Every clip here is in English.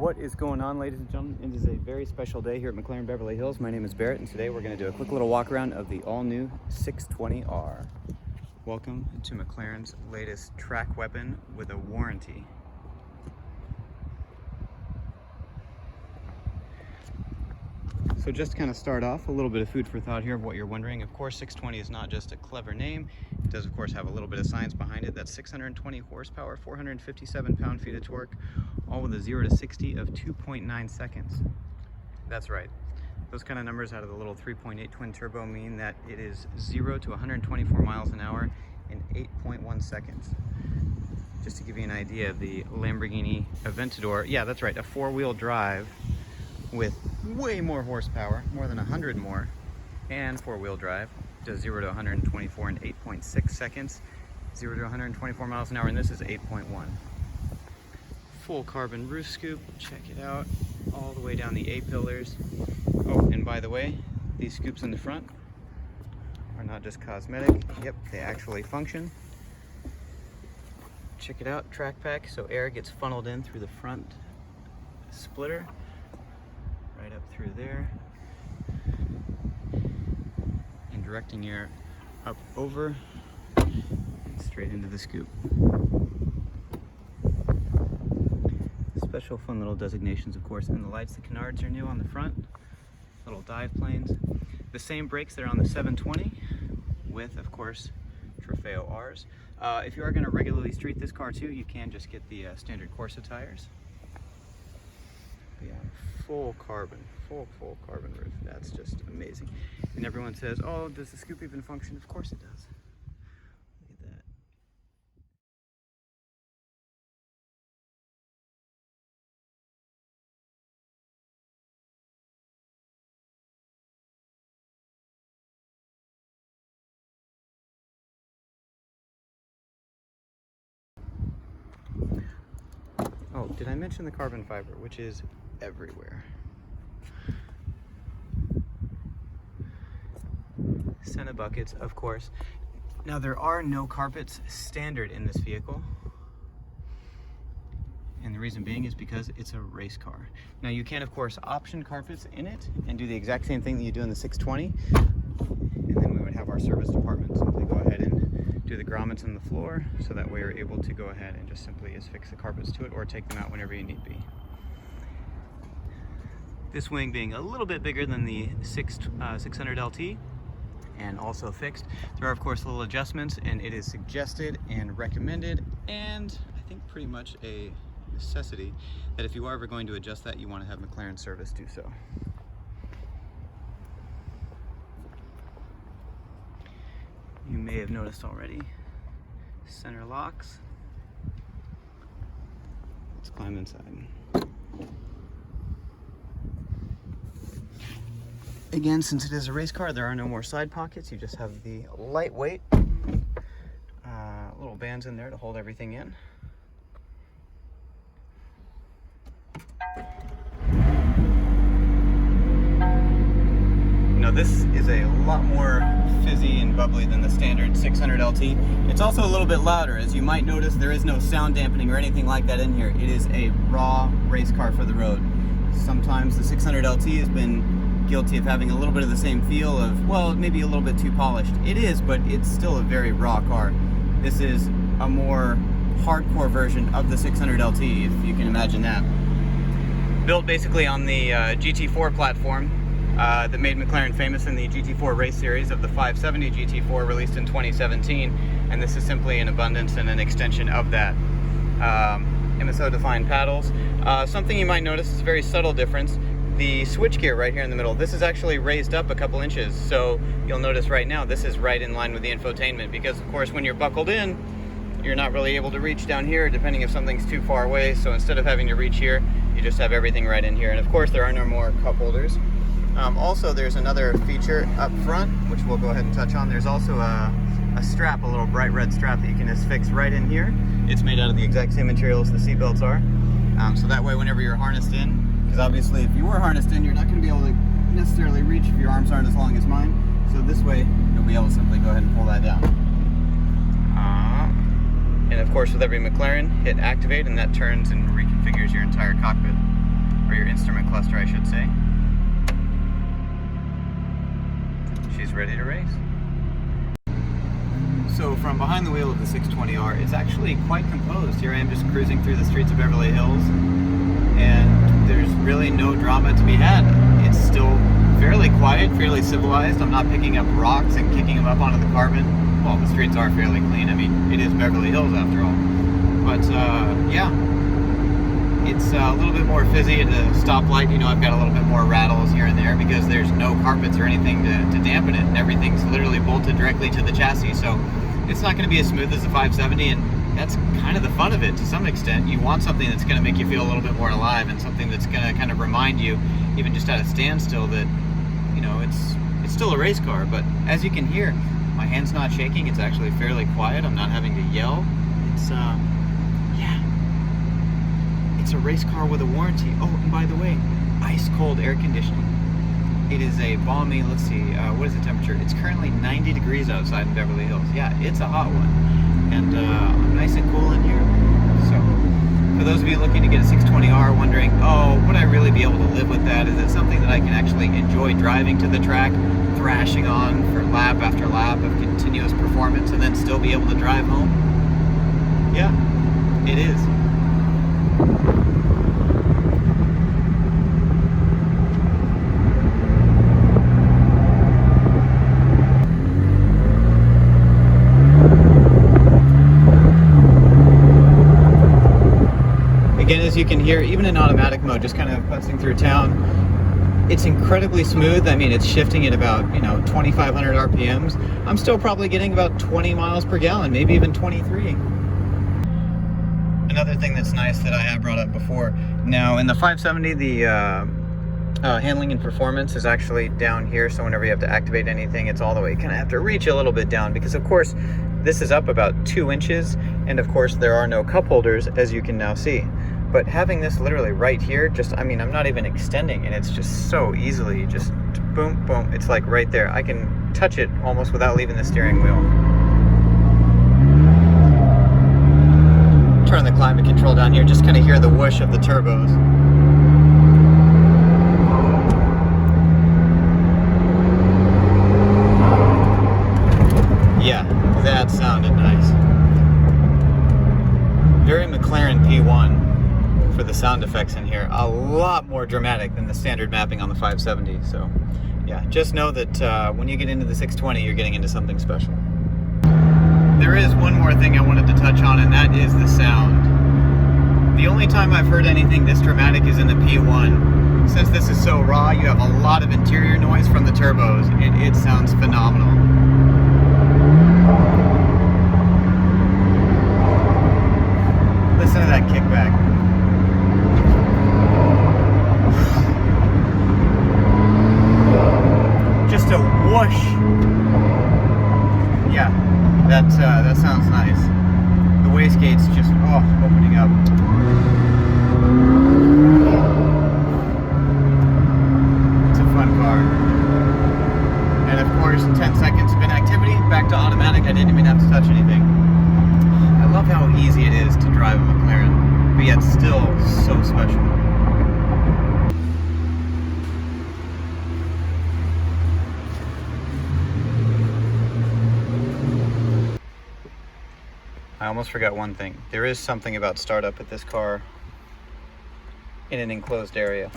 What is going on, ladies and gentlemen? It is a very special day here at Mclaren Beverly Hills. My name is Barrett, and today we're going to do a quick little walk around of the all-new 620R. Welcome to McLaren's latest track weapon with a warranty. So just to kind of start off, a little bit of food for thought here of what you're wondering. Of course, 620 is not just a clever name. It does, of course, have a little bit of science behind it. That's 620 horsepower, 457 pound-feet of torque, all with a 0 to 60 of 2.9 seconds. That's right. Those kind of numbers out of the little 3.8 twin turbo mean that it is 0 to 124 miles an hour in 8.1 seconds. Just to give you an idea, the Lamborghini Aventador, yeah, that's right, a four-wheel drive with way more horsepower, more than 100 more, and four-wheel drive, does 0 to 124 in 8.6 seconds, 0 to 124 miles an hour, and this is 8.1. Full carbon roof scoop, check it out, all the way down the A-pillars. Oh, and by the way, these scoops in the front are not just cosmetic, yep, they actually function. Check it out, track pack, so air gets funneled in through the front splitter, right up through there, and directing air up over and straight into the scoop. Special fun little designations, of course, and the lights. The canards are new on the front, little dive planes. The same brakes that are on the 720 with, of course, Trofeo R's. If you are going to regularly street this car too, you can just get the standard Corsa tires. Yeah, full carbon roof. That's just amazing. And everyone says, oh, does the scoop even function? Of course it does. Look at that. Oh, did I mention the carbon fiber, which is everywhere? Senna buckets, of course. Now, there are no carpets standard in this vehicle, and the reason being is because it's a race car. Now, you can, of course, option carpets in it and do the exact same thing that you do in the 620, and then we would have our service department simply go ahead and do the grommets on the floor, so that way you're able to go ahead and just simply affix the carpets to it or take them out whenever you need be. This wing being a little bit bigger than the 600 LT and also fixed. There are, of course, little adjustments, and it is suggested and recommended, and I think pretty much a necessity, that if you are ever going to adjust that, you want to have McLaren service do so. You may have noticed already, center locks. Let's climb inside. Again, since it is a race car, there are no more side pockets. You just have the lightweight little bands in there to hold everything in. Now, this is a lot more fizzy and bubbly than the standard 600 LT. It's also a little bit louder. As you might notice, there is no sound dampening or anything like that in here. It is a raw race car for the road. Sometimes the 600 LT has been guilty of having a little bit of the same feel of, well, maybe a little bit too polished. It is, but it's still a very raw car. This is a more hardcore version of the 600 LT, if you can imagine that. Built basically on the GT4 platform that made McLaren famous in the GT4 race series of the 570 GT4 released in 2017, and this is simply an abundance and an extension of that. MSO defined paddles. Something you might notice is a very subtle difference. The switchgear right here in the middle, this is actually raised up a couple inches, so you'll notice right now this is right in line with the infotainment, because of course when you're buckled in, you're not really able to reach down here depending if something's too far away, so instead of having to reach here, you just have everything right in here. And of course there are no more cup holders. Also, there's another feature up front, which we'll go ahead and touch on. There's also a strap, a little bright red strap that you can just fix right in here. It's made out of the exact same material as the seat belts are, so that way whenever you're harnessed in, because obviously if you were harnessed in, you're not going to be able to necessarily reach if your arms aren't as long as mine. So this way, you'll be able to simply go ahead and pull that down. And of course, with every McLaren, hit activate, and that turns and reconfigures your entire cockpit. instrument cluster, I should say. She's ready to race. So from behind the wheel of the 620R, it's actually quite composed. Here I am just cruising through the streets of Beverly Hills, and there's really no drama to be had. It's still fairly quiet, fairly civilized. I'm not picking up rocks and kicking them up onto the carbon. Well, the streets are fairly clean. I mean, it is Beverly Hills after all. But yeah, it's a little bit more fizzy at the stoplight. You know, I've got a little bit more rattles here and there because there's no carpets or anything to dampen it, and everything's literally bolted directly to the chassis. So it's not going to be as smooth as the 570, and that's kind of the fun of it to some extent. You want something that's going to make you feel a little bit more alive, and something that's going to kind of remind you, even just at a standstill, that, you know, it's still a race car. But as you can hear, my hand's not shaking. It's actually fairly quiet. I'm not having to yell. It's yeah, it's a race car with a warranty. Oh, and by the way, ice cold air conditioning. It is a balmy, let's see, what is the temperature? It's currently 90 degrees outside in Beverly Hills. Yeah, it's a hot one. And I'm nice and cool in here. So, for those of you looking to get a 620R, wondering, oh, would I really be able to live with that? Is it something that I can actually enjoy driving to the track, thrashing on for lap after lap of continuous performance, and then still be able to drive home? Yeah, it is. Again, as you can hear, even in automatic mode, just kind of putzing through town, it's incredibly smooth. I mean, it's shifting at about, 2,500 RPMs. I'm still probably getting about 20 miles per gallon, maybe even 23. Another thing that's nice that I have brought up before, now in the 570, the handling and performance is actually down here, so whenever you have to activate anything, it's all the way, you kind of have to reach a little bit down, because of course, this is up about 2 inches, and of course there are no cup holders, as you can now see. But having this literally right here, I'm not even extending, and it's just so easily, just boom, boom, it's like right there. I can touch it almost without leaving the steering wheel. Turn the climate control down here, just kind of hear the whoosh of the turbos. Yeah, that sounded nice. Very Mclaren P1 for the sound effects in here. A lot more dramatic than the standard mapping on the 570. So yeah, just know that when you get into the 620, you're getting into something special. There is one more thing I wanted to touch on, and that is the sound. The only time I've heard anything this dramatic is in the P1. Since this is so raw, you have a lot of interior noise from the turbos, and it sounds phenomenal. Listen to that kickback. Just a whoosh. Yeah, that sounds nice. The wastegate's just opening up. It's a fun car. And of course, 10 seconds spin activity, back to automatic. I didn't even have to touch anything. I love how easy it is to drive a McLaren, but yet still so special. I almost forgot one thing. There is something about startup at this car in an enclosed area.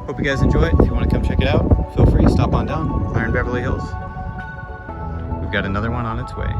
Hope you guys enjoy it. If you want to come check it out, feel free, stop on down. Mclaren Beverly Hills. We've got another one on its way.